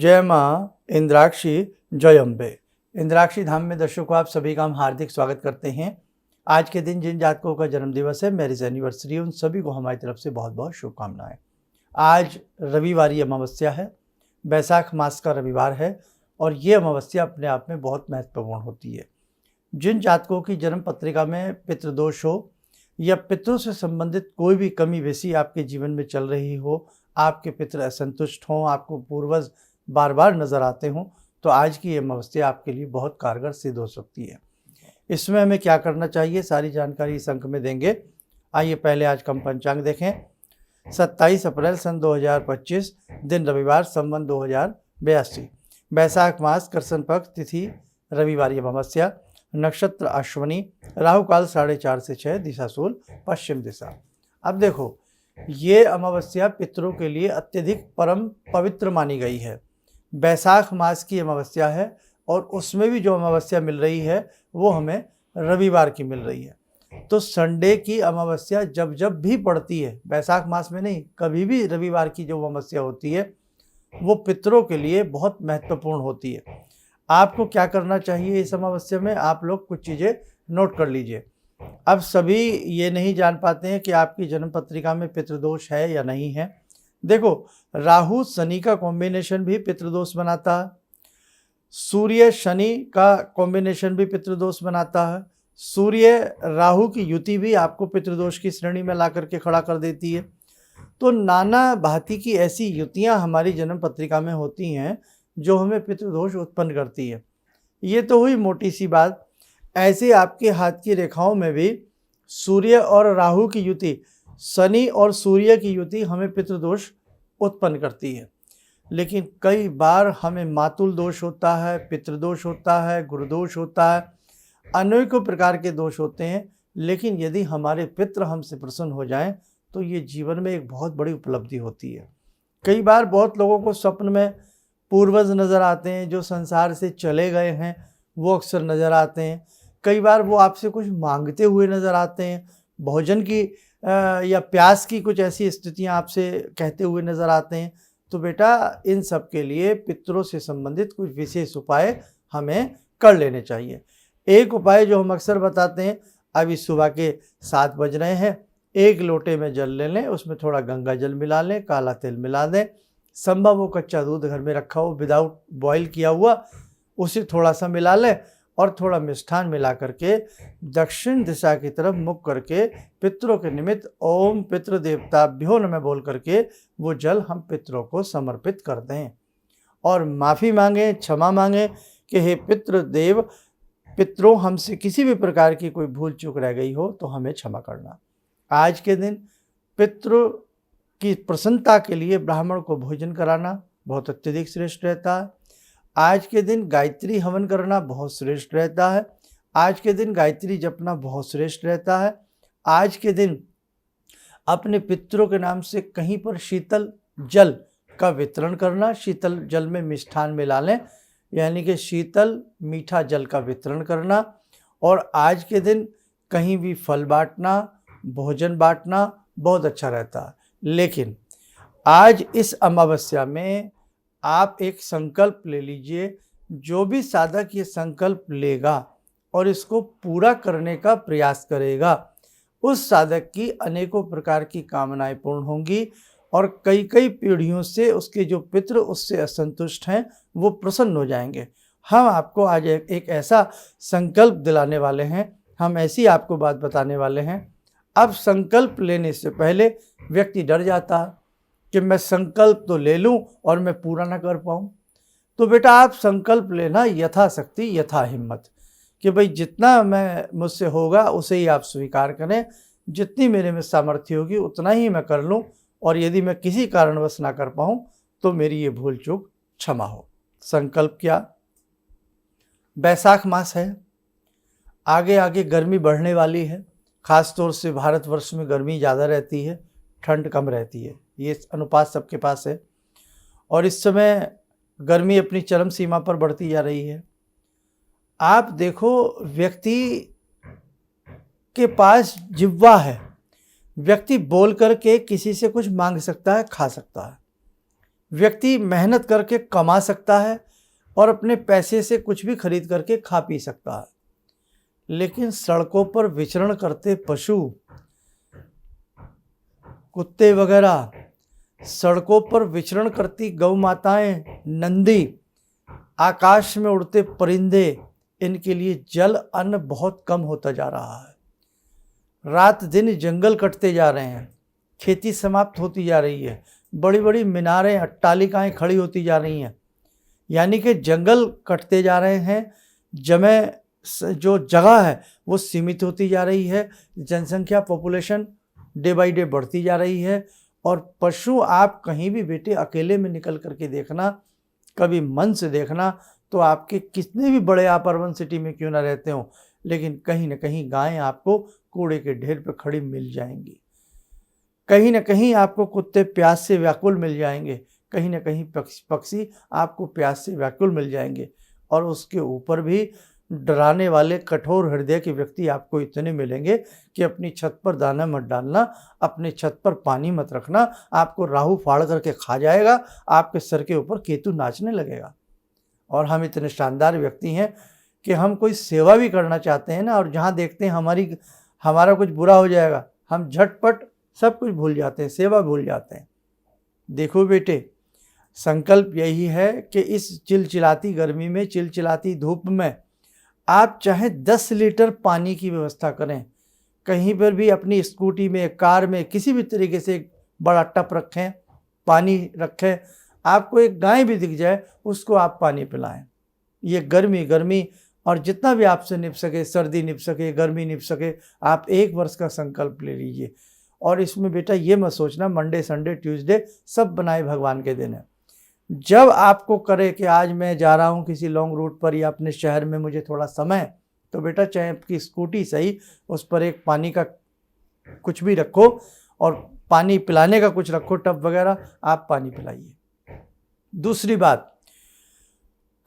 जय माँ इंद्राक्षी जय अम्बे। इंद्राक्षी धाम में दर्शकों आप सभी का हम हार्दिक स्वागत करते हैं। आज के दिन जिन जातकों का जन्मदिवस है, मैरिज एनिवर्सरी, उन सभी को हमारी तरफ से बहुत बहुत शुभकामनाएं। आज रविवारी अमावस्या है, बैसाख मास का रविवार है और ये अमावस्या अपने आप में बहुत महत्वपूर्ण होती है। जिन जातकों की जन्म पत्रिका में पितृदोष हो या पितरों से संबंधित कोई भी कमी बेसी आपके जीवन में चल रही हो, आपके पितृ असंतुष्ट हों, आपको पूर्वज बार बार नज़र आते हों, तो आज की ये अमावस्या आपके लिए बहुत कारगर सिद्ध हो सकती है। इसमें हमें क्या करना चाहिए, सारी जानकारी इस अंक में देंगे। आइए पहले आज का हम पंचांग देखें। 27 अप्रैल सन 2025, दिन रविवार, संवत 2082, बैसाख मास, कृष्ण पक्ष, तिथि रविवार अमावस्या, नक्षत्र अश्वनी, राहु काल 4:30 से 6, दिशा शूल पश्चिम दिशा। अब देखो, ये अमावस्या पितरों के लिए अत्यधिक परम पवित्र मानी गई है। बैसाख मास की अमावस्या है और उसमें भी जो अमावस्या मिल रही है वो हमें रविवार की मिल रही है। तो संडे की अमावस्या जब जब भी पड़ती है, बैसाख मास में नहीं, कभी भी रविवार की जो अमावस्या होती है वो पितरों के लिए बहुत महत्वपूर्ण होती है। आपको क्या करना चाहिए इस अमावस्या में, आप लोग कुछ चीज़ें नोट कर लीजिए। अब सभी ये नहीं जान पाते हैं कि आपकी जन्म पत्रिका में पितृदोष है या नहीं है। देखो, राहु शनि का कॉम्बिनेशन भी पितृदोष बनाता है, सूर्य शनि का कॉम्बिनेशन भी पितृदोष बनाता है, सूर्य राहु की युति भी आपको पितृदोष की श्रेणी में ला करके खड़ा कर देती है। तो नाना भांति की ऐसी युतियां हमारी जन्म पत्रिका में होती हैं जो हमें पितृदोष उत्पन्न करती है। ये तो हुई मोटी सी बात। ऐसे आपके हाथ की रेखाओं में भी सूर्य और राहु की युति, शनि और सूर्य की युति हमें पितृदोष उत्पन्न करती है। लेकिन कई बार हमें मातुल दोष होता है, पितृदोष होता है, गुरुदोष होता है, अनेकों प्रकार के दोष होते हैं। लेकिन यदि हमारे पितृ हमसे प्रसन्न हो जाएं तो ये जीवन में एक बहुत बड़ी उपलब्धि होती है। कई बार बहुत लोगों को स्वप्न में पूर्वज नज़र आते हैं जो संसार से चले गए हैं, वो अक्सर नज़र आते हैं। कई बार वो आपसे कुछ मांगते हुए नज़र आते हैं, भोजन की या प्यास की कुछ ऐसी स्थितियां आपसे कहते हुए नज़र आते हैं। तो बेटा, इन सब के लिए पितरों से संबंधित कुछ विशेष उपाय हमें कर लेने चाहिए। एक उपाय जो हम अक्सर बताते हैं, अभी सुबह के 7 बज रहे हैं, 1 लोटे में जल ले लें, उसमें थोड़ा गंगा जल मिला लें, काला तेल मिला दें, संभव हो कच्चा दूध घर में रखा हो विदाउट बॉयल किया हुआ, उसे थोड़ा सा मिला लें और थोड़ा मिष्ठान मिला करके दक्षिण दिशा की तरफ मुख करके पितरों के निमित्त ओम पितृ देवताभ्यो नमः बोल करके वो जल हम पितरों को समर्पित कर दें और माफ़ी मांगें, क्षमा मांगें कि हे पितृदेव, पितरों, हमसे किसी भी प्रकार की कोई भूल चूक रह गई हो तो हमें क्षमा करना। आज के दिन पितृ की प्रसन्नता के लिए ब्राह्मण को भोजन कराना बहुत अत्यधिक श्रेष्ठ रहता है। आज के दिन गायत्री हवन करना बहुत श्रेष्ठ रहता है। आज के दिन गायत्री जपना बहुत श्रेष्ठ रहता है। आज के दिन अपने पितरों के नाम से कहीं पर शीतल जल का वितरण करना, शीतल जल में मिष्ठान मिला लें, यानी कि शीतल मीठा जल का वितरण करना। और आज के दिन कहीं भी फल बांटना, भोजन बांटना बहुत अच्छा रहता है। लेकिन आज इस अमावस्या में आप एक संकल्प ले लीजिए। जो भी साधक ये संकल्प लेगा और इसको पूरा करने का प्रयास करेगा, उस साधक की अनेकों प्रकार की कामनाएं पूर्ण होंगी और कई कई पीढ़ियों से उसके जो पितृ उससे असंतुष्ट हैं वो प्रसन्न हो जाएंगे। हम आपको आज एक ऐसा संकल्प दिलाने वाले हैं, हम ऐसी आपको बात बताने वाले हैं। अब संकल्प लेने से पहले व्यक्ति डर जाता है कि मैं संकल्प तो ले लूं और मैं पूरा ना कर पाऊं। तो बेटा, आप संकल्प लेना यथाशक्ति यथा हिम्मत, कि भाई जितना मैं मुझसे होगा उसे ही आप स्वीकार करें, जितनी मेरे में सामर्थ्य होगी उतना ही मैं कर लूं, और यदि मैं किसी कारणवश ना कर पाऊं तो मेरी ये भूल चूक क्षमा हो। संकल्प क्या? बैसाख मास है, आगे आगे गर्मी बढ़ने वाली है। ख़ास तौर से भारतवर्ष में गर्मी ज़्यादा रहती है, ठंड कम रहती है, ये अनुपात सबके पास है। और इस समय गर्मी अपनी चरम सीमा पर बढ़ती जा रही है। आप देखो, व्यक्ति के पास जिह्वा है, व्यक्ति बोल करके किसी से कुछ मांग सकता है, खा सकता है, व्यक्ति मेहनत करके कमा सकता है और अपने पैसे से कुछ भी खरीद करके खा पी सकता है, लेकिन सड़कों पर विचरण करते पशु, कुत्ते वगैरह, सड़कों पर विचरण करती गौ माताएं, नंदी, आकाश में उड़ते परिंदे, इनके लिए जल अन्न बहुत कम होता जा रहा है। रात दिन जंगल कटते जा रहे हैं, खेती समाप्त होती जा रही है, बड़ी बड़ी मीनारें, अट्टालिकाएं खड़ी होती जा रही हैं, यानी कि जंगल कटते जा रहे हैं, जो जगह है वो सीमित होती जा रही है, जनसंख्या पॉपुलेशन डे बाई डे बढ़ती जा रही है। और पशु आप कहीं भी बेटे अकेले में निकल करके देखना, कभी मन से देखना, तो आपके कितने भी बड़े आप अर्बन सिटी में क्यों ना रहते हो, लेकिन कहीं ना कहीं गायें आपको कूड़े के ढेर पर खड़ी मिल जाएंगी, कहीं ना कहीं आपको कुत्ते प्यास से व्याकुल मिल जाएंगे, कहीं ना कहीं पक्षी आपको प्यास से व्याकुल मिल जाएंगे। और उसके ऊपर भी डराने वाले कठोर हृदय के व्यक्ति आपको इतने मिलेंगे कि अपनी छत पर दाना मत डालना, अपने छत पर पानी मत रखना, आपको राहु फाड़ करके खा जाएगा, आपके सर के ऊपर केतु नाचने लगेगा। और हम इतने शानदार व्यक्ति हैं कि हम कोई सेवा भी करना चाहते हैं ना, और जहाँ देखते हैं हमारा कुछ बुरा हो जाएगा, हम झटपट सब कुछ भूल जाते हैं, सेवा भूल जाते हैं। देखो बेटे, संकल्प यही है कि इस चिलचिलाती गर्मी में, चिलचिलाती धूप में आप चाहे 10 लीटर पानी की व्यवस्था करें, कहीं पर भी अपनी स्कूटी में, कार में, किसी भी तरीके से एक बड़ा टप रखें, पानी रखें, आपको एक गाय भी दिख जाए उसको आप पानी पिलाएं। ये गर्मी और जितना भी आपसे निप सके, सर्दी निप सके, गर्मी निप सके, आप 1 वर्ष का संकल्प ले लीजिए। और इसमें बेटा ये मत सोचना मंडे, संडे, ट्यूसडे सब बनाए भगवान के दिन है। जब आपको करे कि आज मैं जा रहा हूँ किसी लॉन्ग रूट पर या अपने शहर में, मुझे थोड़ा समय, तो बेटा चाहे आपकी स्कूटी सही, उस पर एक पानी का कुछ भी रखो और पानी पिलाने का कुछ रखो, टब वगैरह, आप पानी पिलाइए। दूसरी बात,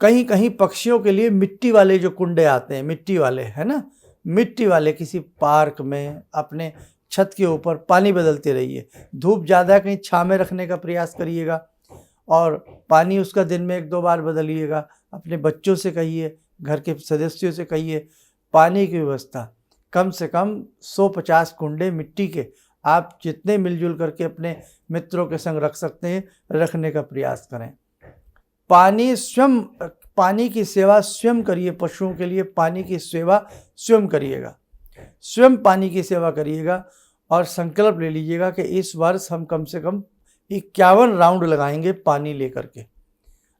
कहीं कहीं पक्षियों के लिए मिट्टी वाले जो कुंडे आते हैं, मिट्टी वाले, है ना, मिट्टी वाले किसी पार्क में अपने छत के ऊपर पानी बदलते रहिए। धूप ज़्यादा, कहीं छाँव में रखने का प्रयास करिएगा और पानी उसका दिन में 1-2 बार बदलिएगा। अपने बच्चों से कहिए, घर के सदस्यों से कहिए, पानी की व्यवस्था कम से कम 150 कुंडे मिट्टी के आप जितने मिलजुल करके अपने मित्रों के संग रख सकते हैं, रखने का प्रयास करें। पानी की सेवा स्वयं करिए। पशुओं के लिए पानी की सेवा स्वयं करिएगा, स्वयं पानी की सेवा करिएगा। और संकल्प ले लीजिएगा कि इस वर्ष हम कम से कम 51 राउंड लगाएंगे पानी लेकर के।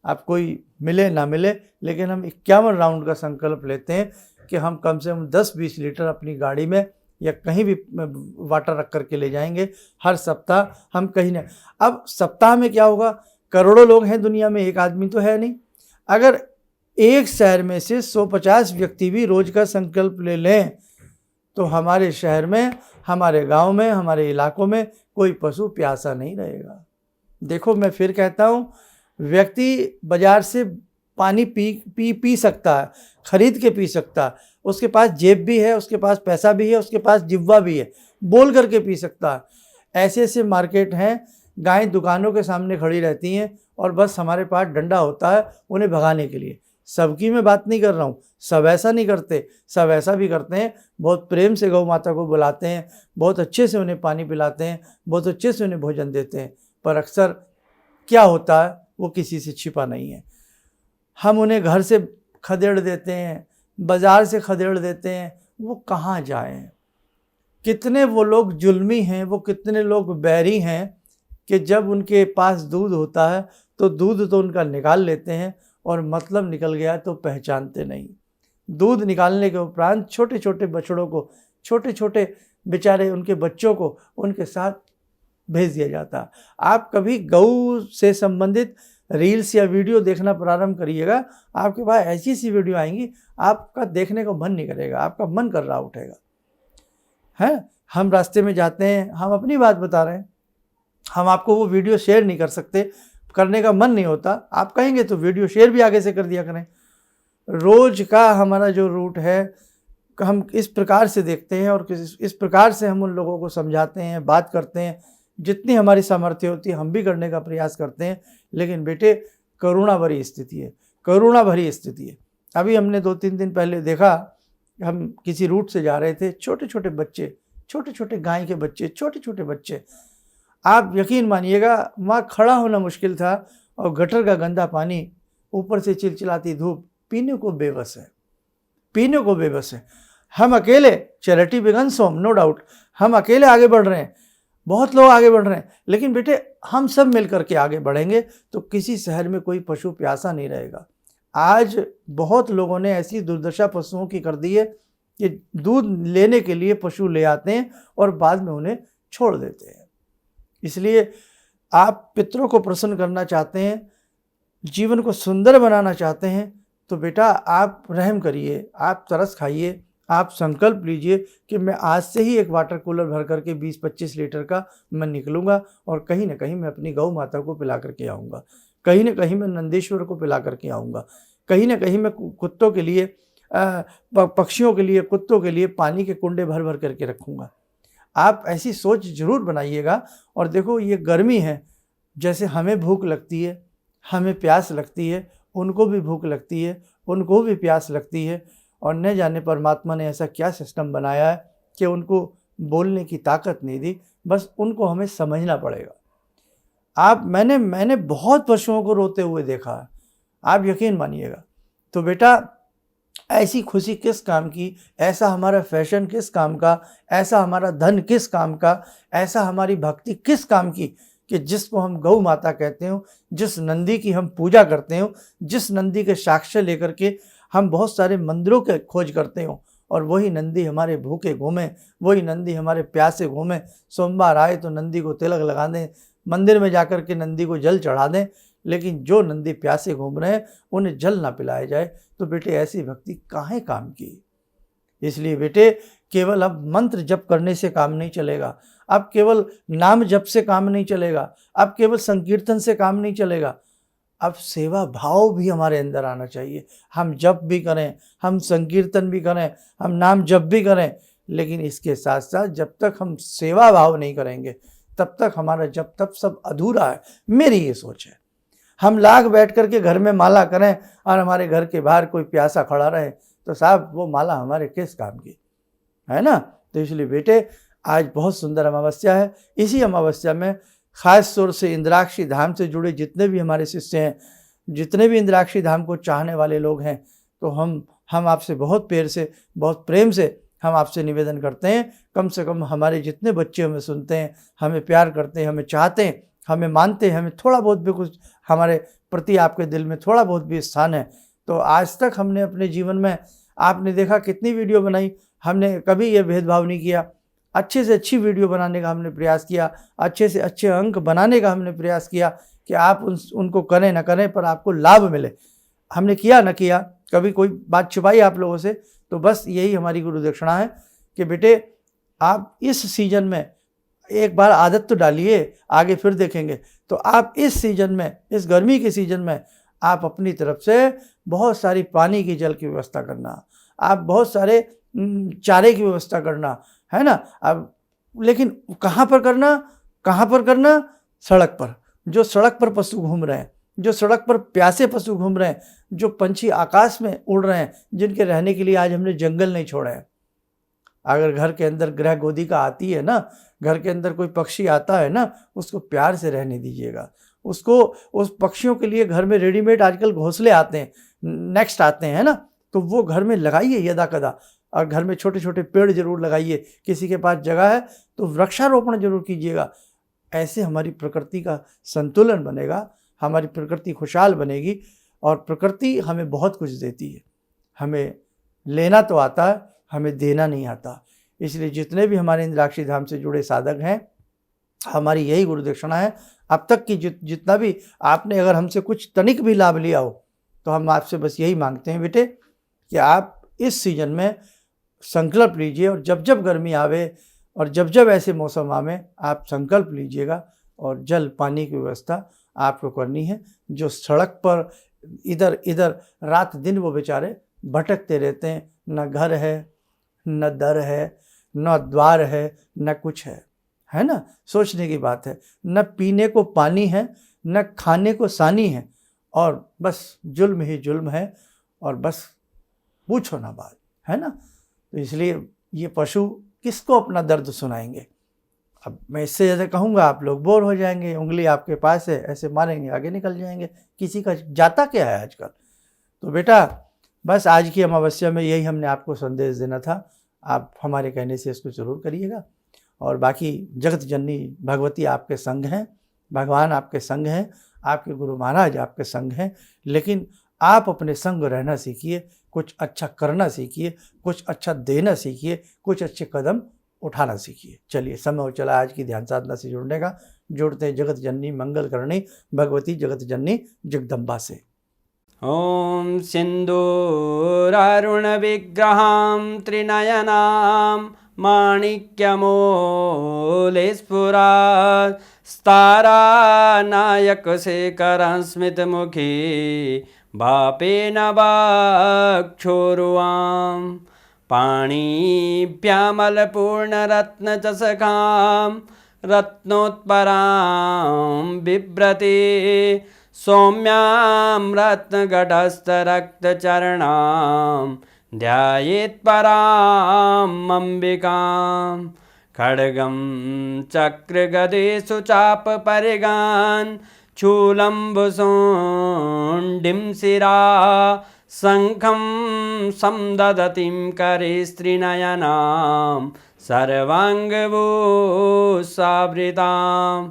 आप कोई मिले ना मिले, लेकिन हम 51 राउंड का संकल्प लेते हैं कि हम कम से कम 10-20 लीटर अपनी गाड़ी में या कहीं भी वाटर रख करके ले जाएंगे। हर सप्ताह हम कहीं ना, अब सप्ताह में क्या होगा, करोड़ों लोग हैं दुनिया में, एक आदमी तो है नहीं। अगर एक शहर में से 150 व्यक्ति भी रोज का संकल्प ले लें तो हमारे शहर में, हमारे गांव में, हमारे इलाकों में कोई पशु प्यासा नहीं रहेगा। देखो मैं फिर कहता हूँ, व्यक्ति बाजार से पानी पी सकता है, खरीद के पी सकता है, उसके पास जेब भी है, उसके पास पैसा भी है, उसके पास जिह्वा भी है, बोल करके पी सकता है। ऐसे ऐसे मार्केट हैं, गायें दुकानों के सामने खड़ी रहती हैं और बस हमारे पास डंडा होता है उन्हें भगाने के लिए। सबकी मैं बात नहीं कर रहा हूँ, सब ऐसा नहीं करते, सब ऐसा भी करते हैं, बहुत प्रेम से गौ माता को बुलाते हैं, बहुत अच्छे से उन्हें पानी पिलाते हैं, बहुत अच्छे से उन्हें भोजन देते हैं, पर अक्सर क्या होता है वो किसी से छिपा नहीं है। हम उन्हें घर से खदेड़ देते हैं, बाज़ार से खदेड़ देते हैं, वो कहाँ जाएं। कितने वो लोग जुल्मी हैं, वो कितने लोग बैरी हैं कि जब उनके पास दूध होता है तो दूध तो उनका निकाल लेते हैं और मतलब निकल गया तो पहचानते नहीं। दूध निकालने के उपरांत छोटे छोटे बछड़ों को, छोटे छोटे बेचारे उनके बच्चों को उनके साथ भेज दिया जाता है। आप कभी गऊ से संबंधित रील्स या वीडियो देखना प्रारंभ करिएगा, आपके पास ऐसी सी वीडियो आएंगी आपका देखने को मन नहीं करेगा, आपका मन कर रहा उठेगा। हैं, हम रास्ते में जाते हैं, हम अपनी बात बता रहे हैं, हम आपको वो वीडियो शेयर नहीं कर सकते, करने का मन नहीं होता, आप कहेंगे तो वीडियो शेयर भी आगे से कर दिया करें। रोज का हमारा जो रूट है हम इस प्रकार से देखते हैं और इस प्रकार से हम उन लोगों को समझाते हैं, बात करते हैं जितनी हमारी सामर्थ्य होती है हम भी करने का प्रयास करते हैं, लेकिन बेटे करुणा भरी स्थिति है, करुणा भरी स्थिति है। अभी हमने 2-3 दिन पहले देखा, हम किसी रूट से जा रहे थे, छोटे छोटे बच्चे, छोटे छोटे गाय के बच्चे, छोटे छोटे बच्चे, आप यकीन मानिएगा वहाँ खड़ा होना मुश्किल था, और गटर का गंदा पानी, ऊपर से चिलचिलाती धूप, पीने को बेबस है, पीने को बेबस है। हम अकेले, charity begins home, no doubt, हम अकेले आगे बढ़ रहे हैं, बहुत लोग आगे बढ़ रहे हैं, लेकिन बेटे हम सब मिलकर के आगे बढ़ेंगे तो किसी शहर में कोई पशु प्यासा नहीं रहेगा। आज बहुत लोगों ने ऐसी दुर्दशा पशुओं की कर दी है कि दूध लेने के लिए पशु ले आते हैं और बाद में उन्हें छोड़ देते हैं। इसलिए आप पितरों को प्रसन्न करना चाहते हैं, जीवन को सुंदर बनाना चाहते हैं, तो बेटा आप रहम करिए, आप तरस खाइए, आप संकल्प लीजिए कि मैं आज से ही एक वाटर कूलर भर करके 20-25 लीटर का मैं निकलूँगा और कहीं ना कहीं मैं अपनी गौ माता को पिला करके आऊँगा, कहीं ना कहीं मैं नंदीश्वर को पिला करके आऊँगा, कहीं ना कहीं मैं कुत्तों के लिए, पक्षियों के लिए, कुत्तों के लिए पानी के कुंडे भर भर करके रखूँगा। आप ऐसी सोच जरूर बनाइएगा। और देखो ये गर्मी है, जैसे हमें भूख लगती है, हमें प्यास लगती है, उनको भी भूख लगती है, उनको भी प्यास लगती है, और न जाने परमात्मा ने ऐसा क्या सिस्टम बनाया है कि उनको बोलने की ताकत नहीं दी, बस उनको हमें समझना पड़ेगा। मैंने बहुत पशुओं को रोते हुए देखा है, आप यकीन मानिएगा। तो बेटा ऐसी खुशी किस काम की, ऐसा हमारा फैशन किस काम का, ऐसा हमारा धन किस काम का, ऐसा हमारी भक्ति किस काम की कि जिसको हम गौ माता कहते हो, जिस नंदी की हम पूजा करते हो, जिस नंदी के साक्ष्य लेकर के हम बहुत सारे मंदिरों के खोज करते हो, और वही नंदी हमारे भूखे घूमे, वही नंदी हमारे प्यासे घूमे। सोमवार आए तो नंदी को तिलक लगा दें, मंदिर में जाकर के नंदी को जल चढ़ा दें, लेकिन जो नंदी प्यासे घूम रहे हैं उन्हें जल ना पिलाया जाए, तो बेटे ऐसी भक्ति काहे काम की। इसलिए बेटे केवल अब मंत्र जप करने से काम नहीं चलेगा, अब केवल नाम जप से काम नहीं चलेगा, अब केवल संकीर्तन से काम नहीं चलेगा, अब सेवा भाव भी हमारे अंदर आना चाहिए। हम जप भी करें, हम संकीर्तन भी करें, हम नाम जप भी करें, लेकिन इसके साथ साथ जब तक हम सेवा भाव नहीं करेंगे तब तक हमारा जप तप सब अधूरा है। मेरी ये सोच है। हम लाख बैठ करके घर में माला करें और हमारे घर के बाहर कोई प्यासा खड़ा रहे, तो साहब वो माला हमारे किस काम की है ना। तो इसलिए बेटे आज बहुत सुंदर अमावस्या है। इसी अमावस्या में खास तौर से इंद्राक्षी धाम से जुड़े जितने भी हमारे शिष्य हैं, जितने भी इंद्राक्षी धाम को चाहने वाले लोग हैं, तो हम आपसे बहुत प्यार से, बहुत प्रेम से हम आपसे निवेदन करते हैं, कम से कम हमारे जितने बच्चे हमें सुनते हैं, हमें प्यार करते हैं, हमें चाहते हैं, हमें मानते हैं, हमें थोड़ा बहुत भी कुछ हमारे प्रति आपके दिल में थोड़ा बहुत भी स्थान है, तो आज तक हमने अपने जीवन में आपने देखा कितनी वीडियो बनाई, हमने कभी ये भेदभाव नहीं किया। अच्छे से अच्छी वीडियो बनाने का हमने प्रयास किया, अच्छे से अच्छे अंक बनाने का हमने प्रयास किया कि आप उनको करें ना करें पर आपको लाभ मिले। हमने किया ना किया, कभी कोई बात छुपाई आप लोगों से, तो बस यही हमारी गुरु दक्षिणा है कि बेटे आप इस सीजन में एक बार आदत तो डालिए, आगे फिर देखेंगे। तो आप इस सीजन में, इस गर्मी के सीजन में आप अपनी तरफ से बहुत सारी पानी की जल की व्यवस्था करना, आप बहुत सारे चारे की व्यवस्था करना, है ना। अब लेकिन कहाँ पर करना, कहाँ पर करना? सड़क पर। जो सड़क पर पशु घूम रहे हैं, जो सड़क पर प्यासे पशु घूम रहे हैं, जो पंछी आकाश में उड़ रहे हैं, जिनके रहने के लिए आज हमने जंगल नहीं छोड़े हैं। अगर घर के अंदर गृह गोदी का आती है ना, घर के अंदर कोई पक्षी आता है ना, उसको प्यार से रहने दीजिएगा। उसको, उस पक्षियों के लिए घर में रेडीमेड आजकल घोंसले आते हैं, नेक्स्ट आते हैं, है ना, तो वो घर में लगाइए यदा कदा। और घर में छोटे छोटे पेड़ जरूर लगाइए, किसी के पास जगह है तो वृक्षारोपण जरूर कीजिएगा। ऐसे हमारी प्रकृति का संतुलन बनेगा, हमारी प्रकृति खुशहाल बनेगी। और प्रकृति हमें बहुत कुछ देती है, हमें लेना तो आता है, हमें देना नहीं आता। इसलिए जितने भी हमारे इंद्राक्षी धाम से जुड़े साधक हैं, हमारी यही गुरु दक्षिणा है। अब तक की जितना भी आपने अगर हमसे कुछ तनिक भी लाभ लिया हो, तो हम आपसे बस यही मांगते हैं बेटे कि आप इस सीजन में संकल्प लीजिए, और जब जब गर्मी आवे और जब जब ऐसे मौसम आवे, आप संकल्प लीजिएगा और जल पानी की व्यवस्था आपको करनी है। जो सड़क पर इधर इधर रात दिन वो बेचारे भटकते रहते हैं, न घर है, न दर है, न द्वार है, न कुछ है है ना, सोचने की बात है। न पीने को पानी है, न खाने को सानी है, और बस जुल्म ही जुल्म है, और बस पूछो ना बात, है ना। तो इसलिए ये पशु किसको अपना दर्द सुनाएंगे। अब मैं इससे ज़्यादा कहूँगा आप लोग बोर हो जाएंगे, उंगली आपके पास है, ऐसे मारेंगे आगे निकल जाएंगे, किसी का जाता क्या है आजकल। तो बेटा बस आज की अमावस्या में यही हमने आपको संदेश देना था। आप हमारे कहने से इसको ज़रूर करिएगा, और बाकी जगत जननी भगवती आपके संग हैं, भगवान आपके संग हैं, आपके गुरु महाराज आपके संग हैं, लेकिन आप अपने संग रहना सीखिए, कुछ अच्छा करना सीखिए, कुछ अच्छा देना सीखिए, कुछ अच्छे कदम उठाना सीखिए। चलिए समय हो चला आज की ध्यान साधना से जुड़ने का। जुड़ते हैं जगत जननी मंगल करणी भगवती जगत जननी जगदम्बा से। ॐ सिन्दूरारुण विग्रहां त्रिनयनां माणिक्यमूलस्फुरात् स्तारानायकशेखरं स्मितमुखी भापेन वाक्षोरुवां पाणिभ्यामलपूर्णरत्नचषकां रत्नोत्परां बिभ्रति सौम्यां रत्नगटस्थरक्तचरणां ध्यायेत्परां अम्बिकां खड्गं चक्रगदेषु चापपरिगान् शूलम्बुशुण्डिं शिरा शङ्खं संदधतीं करे स्त्रीनयनां सर्वाङ्गभूषावृतां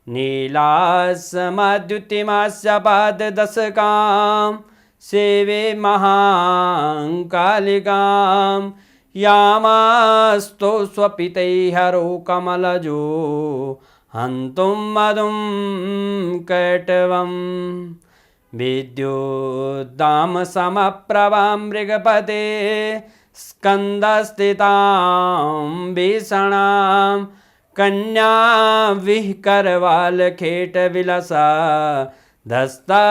नीलासमद्युतिमास्य पाददशकां सेवे महाकालिकां यामास्तो स्वपितैहरो कमलजो हन्तुं मधुं कैटवम् विद्युद्दामसमप्रभां मृगपते स्कन्दस्थितां भीषणां कन्या विहकरवालखेटविलसा धस्ताविरासेवितां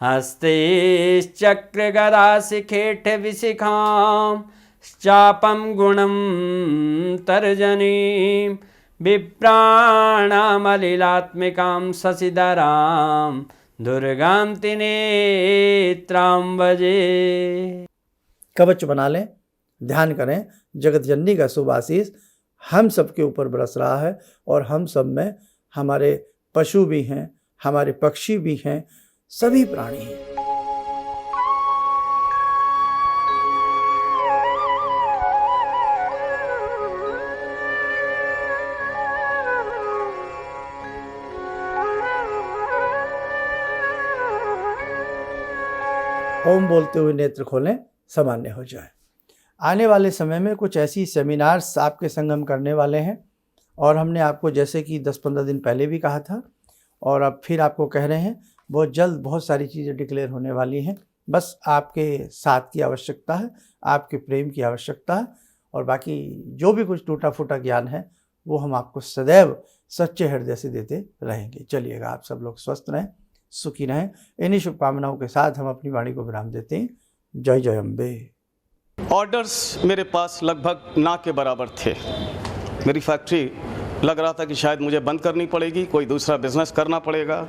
हस्तेश्चक्रगदाशिखेटविशिखां चापं गुणं तर्जनीं विप्राणामलिलात्मिकां शशिधरां दुर्गां त्रिनेत्रां भजे। कवच बना लें, ध्यान करें, जगत जननी का शुभ आशीष हम सब के ऊपर बरस रहा है, और हम सब में हमारे पशु भी हैं, हमारे पक्षी भी हैं, सभी प्राणी हैं। ओम बोलते हुए नेत्र खोलें, सामान्य हो जाए। आने वाले समय में कुछ ऐसी सेमिनार्स आपके संग हम करने वाले हैं, और हमने आपको जैसे कि 10-15 दिन पहले भी कहा था, और अब फिर आपको कह रहे हैं, बहुत जल्द बहुत सारी चीज़ें डिक्लेयर होने वाली हैं। बस आपके साथ की आवश्यकता है, आपके प्रेम की आवश्यकता है, और बाकी जो भी कुछ टूटा फूटा ज्ञान है वो हम आपको सदैव सच्चे हृदय से देते रहेंगे। चलिएगा, आप सब लोग स्वस्थ रहें, सुखी रहें। इन्हीं शुभकामनाओं के साथ हम अपनी वाणी को विराम देते हैं। जय जय अम्बे। ऑर्डर्स मेरे पास लगभग ना के बराबर थे। मेरी फैक्ट्री लग रहा था कि शायद मुझे बंद करनी पड़ेगी, कोई दूसरा बिजनेस करना पड़ेगा।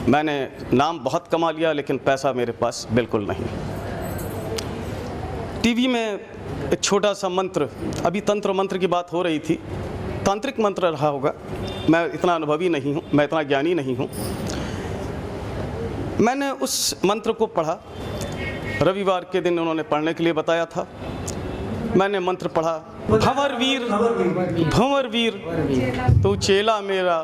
मैंने नाम बहुत कमा लिया, लेकिन पैसा मेरे पास बिल्कुल नहीं। टीवी में एक छोटा सा मंत्र, अभी तंत्र मंत्र की बात हो रही थी, तांत्रिक मंत्र रहा होगा, मैं इतना अनुभवी नहीं हूँ, मैं इतना ज्ञानी नहीं हूँ। मैंने उस मंत्र को पढ़ा, रविवार के दिन उन्होंने पढ़ने के लिए बताया था। मैंने मंत्र पढ़ा, भंवर वीर भंवर वीर तू चेला मेरा,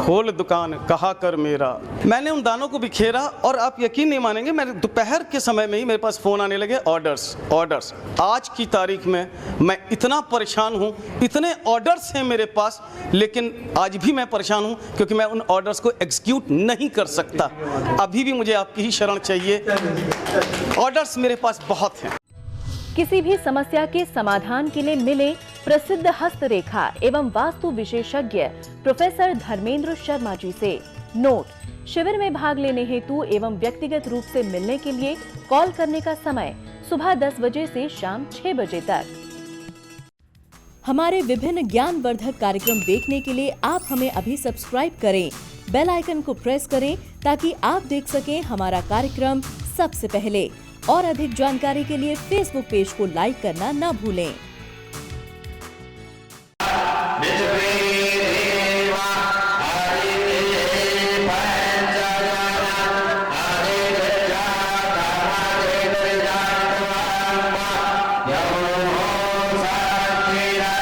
खोल दुकान कहा कर मेरा। मैंने उन दानों को बिखेरा, और आप यकीन नहीं मानेंगे, मेरे दोपहर के समय में ही मेरे पास फ़ोन आने लगे, ऑर्डर्स ऑर्डर्स। आज की तारीख में मैं इतना परेशान हूँ, इतने ऑर्डर्स हैं मेरे पास, लेकिन आज भी मैं परेशान हूँ, क्योंकि मैं उन ऑर्डर्स को एग्जीक्यूट नहीं कर सकता। अभी भी मुझे आपकी ही शरण चाहिए। ऑर्डर्स मेरे पास बहुत हैं। किसी भी समस्या के समाधान के लिए मिले प्रसिद्ध हस्तरेखा एवं वास्तु विशेषज्ञ प्रोफेसर धर्मेंद्र शर्मा जी से। नोट: शिविर में भाग लेने हेतु एवं व्यक्तिगत रूप से मिलने के लिए कॉल करने का समय सुबह 10 बजे से शाम 6 बजे तक। हमारे विभिन्न ज्ञानवर्धक कार्यक्रम देखने के लिए आप हमें अभी सब्सक्राइब करें, बेल आइकन को प्रेस करें ताकि आप देख सकें हमारा कार्यक्रम सबसे पहले। और अधिक जानकारी के लिए फेसबुक पेज को लाइक करना न भूलें।